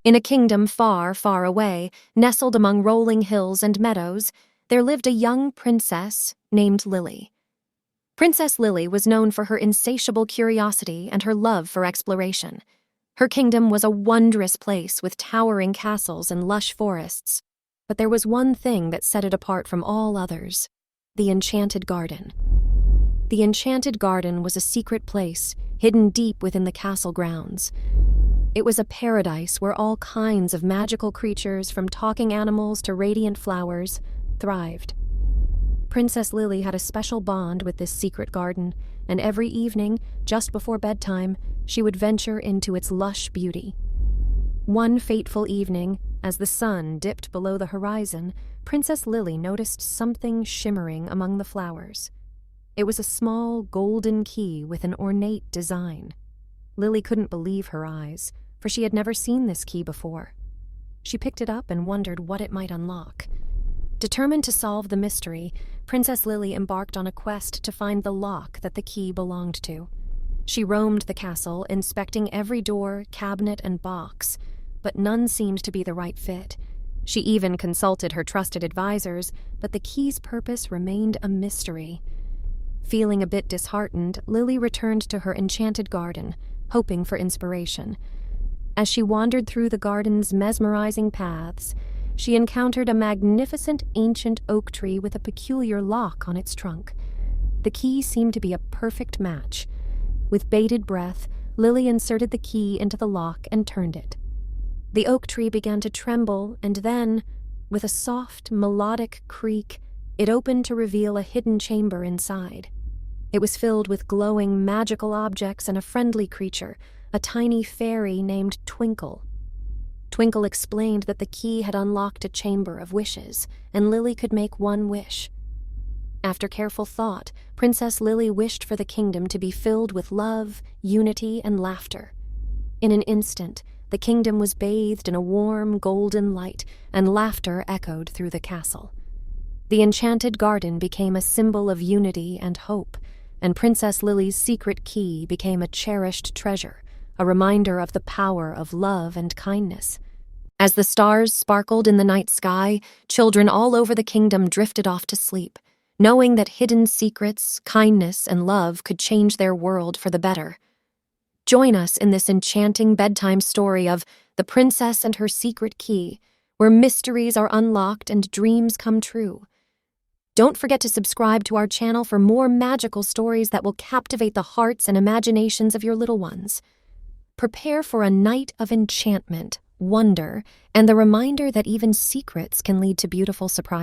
In a kingdom far, far away, nestled among rolling hills and meadows, there lived a young princess named Lily. Princess Lily was known for her insatiable curiosity and her love for exploration. Her kingdom was a wondrous place with towering castles and lush forests. But there was one thing that set it apart from all others: the Enchanted Garden. The Enchanted Garden was a secret place, hidden deep within the castle grounds. It was a paradise where all kinds of magical creatures, from talking animals to radiant flowers, thrived. Princess Lily had a special bond with this secret garden, and every evening, just before bedtime, she would venture into its lush beauty. One fateful evening, as the sun dipped below the horizon, Princess Lily noticed something shimmering among the flowers. It was a small golden key with an ornate design. Lily couldn't believe her eyes, for she had never seen this key before. She picked it up and wondered what it might unlock. Determined to solve the mystery, Princess Lily embarked on a quest to find the lock that the key belonged to. She roamed the castle, inspecting every door, cabinet, and box, but none seemed to be the right fit. She even consulted her trusted advisors, but the key's purpose remained a mystery. Feeling a bit disheartened, Lily returned to her enchanted garden, hoping for inspiration. As she wandered through the garden's mesmerizing paths, she encountered a magnificent ancient oak tree with a peculiar lock on its trunk. The key seemed to be a perfect match. With bated breath, Lily inserted the key into the lock and turned it. The oak tree began to tremble, and then, with a soft, melodic creak, it opened to reveal a hidden chamber inside. It was filled with glowing magical objects and a friendly creature, a tiny fairy named Twinkle. Twinkle explained that the key had unlocked a chamber of wishes, and Lily could make one wish. After careful thought, Princess Lily wished for the kingdom to be filled with love, unity, and laughter. In an instant, the kingdom was bathed in a warm, golden light, and laughter echoed through the castle. The Enchanted Garden became a symbol of unity and hope, and Princess Lily's secret key became a cherished treasure, a reminder of the power of love and kindness. As the stars sparkled in the night sky, children all over the kingdom drifted off to sleep, knowing that hidden secrets, kindness, and love could change their world for the better. Join us in this enchanting bedtime story of The Princess and Her Secret Key, where mysteries are unlocked and dreams come true. Don't forget to subscribe to our channel for more magical stories that will captivate the hearts and imaginations of your little ones. Prepare for a night of enchantment, wonder, and the reminder that even secrets can lead to beautiful surprises.